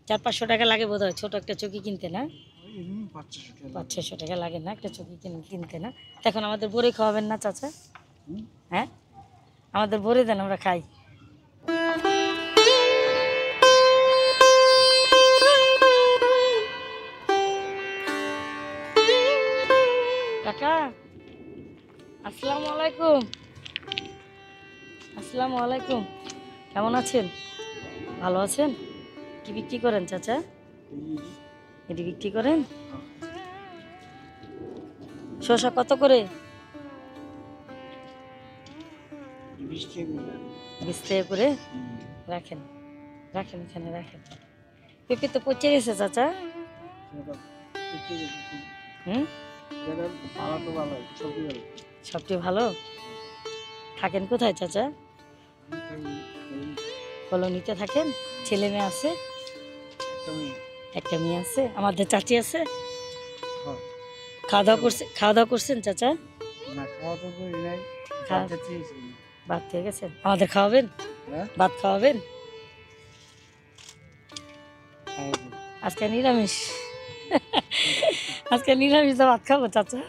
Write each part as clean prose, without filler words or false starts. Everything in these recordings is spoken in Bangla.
400-500 টাকা লাগে বোধ হয় ছোট একটা চকি কিনতে না? 500-600 টাকা লাগে না একটা চকি কিনতে না? এখন আমাদের বড়ি খাওয়াবেন না চাচা? হ্যাঁ, আমাদের বড়ি দেন, আমরা খাই। কাকা আসসালামু আলাইকুম। আসসালামু আলাইকুম, কেমন আছেন? ভালো আছেন? কি বিক্রি করেন চাচা? এটি বিক্রি করেন? শসা কত করে? 20 টাকা করে। রাখেন রাখেন, এখানে রাখেন। পেঁপে তো পচে গেছে চাচা। হুম, সবচেয়ে ভালো। থাকেন কোথায় চাচা? কলোনিতে থাকেন? ছেলে মেয়ে আছে? একটা মেয়ে আছে। আমাদের চাচি আছে? খাওয়া দাওয়া করছেন চাচা? ভাত খেয়ে গেছেন? আমাদের খাওয়াবেন? ভাত খাওয়াবেন? আজকে নিরামিষ। আজকে নিরামিষ ভাত খাবো চাচা।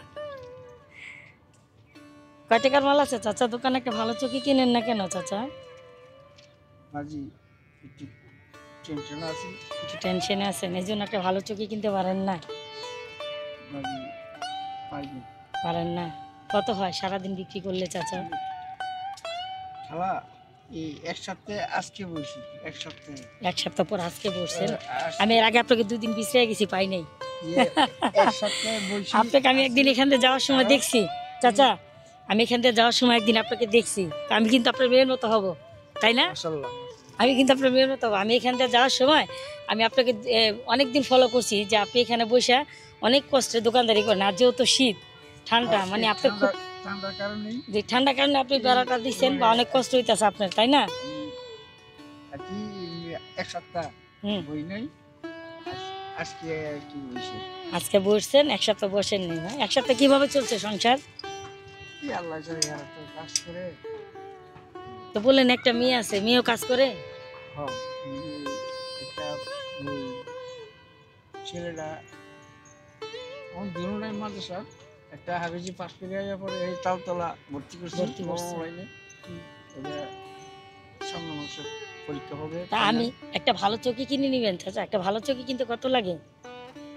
কয় টাকার মাল আছে চাচা দোকানে? একটা ভালো চকি কিনেন না কেন চাচা? একটু টেনশনে আছেন, এই জন্য একটা ভালো চকি কিনতে পারেন না? পারেন না? কত হয় সারাদিন বিক্রি করলে চাচা? এক সপ্তাহ পর আজকে বসছেন? আমি এর আগে আপনাকে 2 দিন পিছিয়ে গেছি, পাই নাই। আপনাকে আমি একদিন এখান থেকে যাওয়ার সময় দেখছি চাচা, আমি এখান থেকে যাওয়ার সময় একদিন আপনাকে দেখছি। আমি কিন্তু আপনার মেয়ের মতো হব, তাই না? আমি কিন্তু আপনার মেয়ের মতো হব। আমি এখান থেকে যাওয়ার সময় আমি আপনাকে অনেকদিন ফলো করছি যে আপনি এখানে বসে অনেক কষ্টে দোকানদারি করেন। আর যেহেতু শীত ঠান্ডা, মানে আপনার খুব যে ঠান্ডার কারণে আপনি বেড়াটা দিচ্ছেন বা অনেক কষ্ট হইতেছে আপনার, তাই না? আজকে বসছেন, 1 সপ্তাহ বসেন নি না? 1 সপ্তাহ কিভাবে চলছে সংসার? তো বললেন একটা মেয়ে আছে, মেয়েও কাজ করে? ছেলেটা মাদ্রাসা, একটা হাফেজি পাস করে আসার পরে এই তালতলা ভর্তি করছে। সামনে মাসে পরীক্ষা হবে। তা আমি একটা ভালো চকি কিনে নিবেন চাচা? একটা ভালো চকি কিনতে কত লাগে?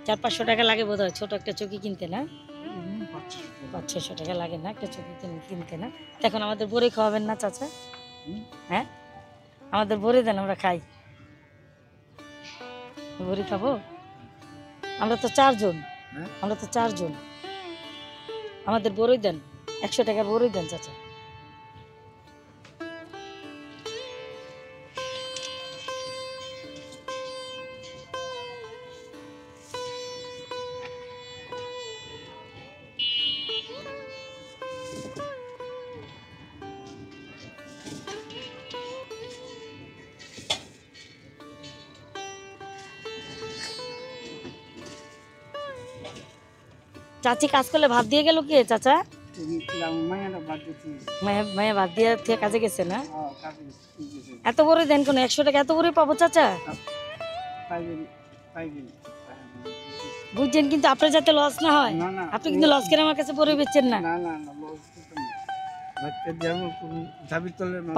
400-500 টাকা লাগে বোধ হয় ছোট একটা চকি কিনতে না? 500-600 টাকা লাগে না একটা চকি কিনতে না? এখন আমাদের বড়ি খাওয়াবেন না চাচা? হ্যাঁ, আমাদের বড়ি দেন, আমরা খাই। বড়ি খাবো? আমরা তো 4 জন। আমরা তো 4 জন। আমাদের বড়ই দেন, 100 টাকার বড়ই দেন চাচা। চাচি কাজ করলে ভাত দিয়ে গেল কে চাচা? মায়া ভাত দিয়ে কাজে গেছে না? এত বড় দেন কেন? 100 টাকা এত বড় পাবো চাচা? বুঝছেন, কিন্তু আপনার যাতে লস না হয়। আপনি কিন্তু লস করে আমার কাছে বড় বেচছেন না।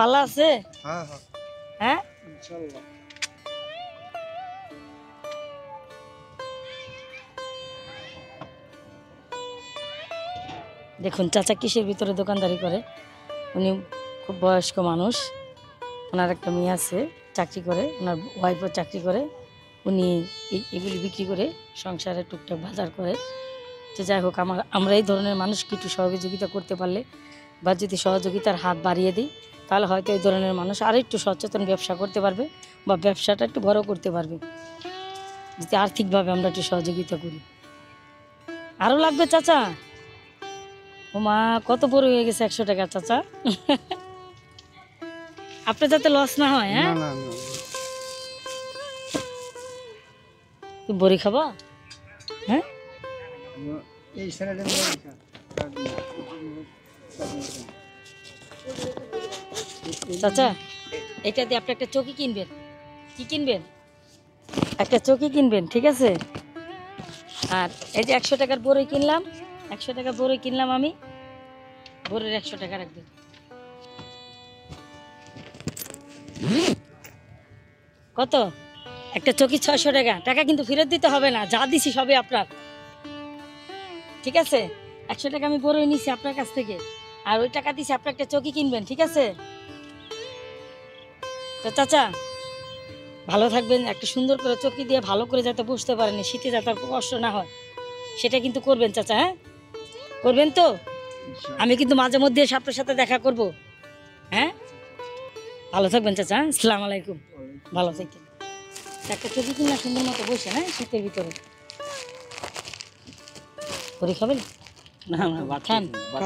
পাল্লা আছে? হ্যাঁ, দেখুন চাচা কিসের ভিতরে দোকানদারি করে। উনি খুব বয়স্ক মানুষ, ওনার একটা মেয়ে আছে চাকরি করে, ওনার ওয়াইফও চাকরি করে। উনি এগুলি বিক্রি করে সংসারে টুকটাক বাজার করে। তো যাই হোক, আমরা এই ধরনের মানুষকে একটু সহযোগিতা করতে পারলে বা যদি সহযোগিতার হাত বাড়িয়ে দিই, তাহলে হয়তো এই ধরনের মানুষ আরও একটু সচেতন ব্যবসা করতে পারবে বা ব্যবসাটা একটু বড় করতে পারবে, যদি আর্থিকভাবে আমরা একটু সহযোগিতা করি। আরও লাগবে চাচা? ও মা, কত বড় হয়ে গেছে 100 টাকা চাচা। আপনার যাতে লস না হয়। হ্যাঁ, তুই বড়ি খাবা? হ্যাঁ, চাচা এটা দিয়ে আপনি একটা চকি কিনবেন। কি কিনবেন? একটা চকি কিনবেন, ঠিক আছে? আর এই যে 100 টাকার বড়ই কিনলাম, 100 টাকার বড়ই কিনলাম আমি, বড়ির 100 টাকা রাখবেন। কত? একটা চকি 600 টাকা। টাকা কিন্তু ফেরত দিতে হবে না, যা দিছি সবই আপনার, ঠিক আছে? 100 টাকা আমি বড়ই নিছি আপনার কাছ থেকে, আর ওই টাকা দিছি আপনি একটা চকি কিনবেন, ঠিক আছে? তো চাচা ভালো থাকবেন, একটা সুন্দর করে চকি দিয়ে ভালো করে যাতে বসতে পারেন, শীতে যাতে আর কষ্ট না হয়, সেটা কিন্তু করবেন চাচা। হ্যাঁ, করবেন তো? আমি কিন্তু মাঝে মধ্যে এসে আপনার সাথে দেখা করব। হ্যাঁ, ভালো থাকবেন চাচা। হ্যাঁ, আসসালামু আলাইকুম। ভালো থাকবেন। একটা চকি কিনা সুন্দর মতো বসে, হ্যাঁ, শীতের ভিতরে। পরি খাবেন? না না, বাদ খান। বাদ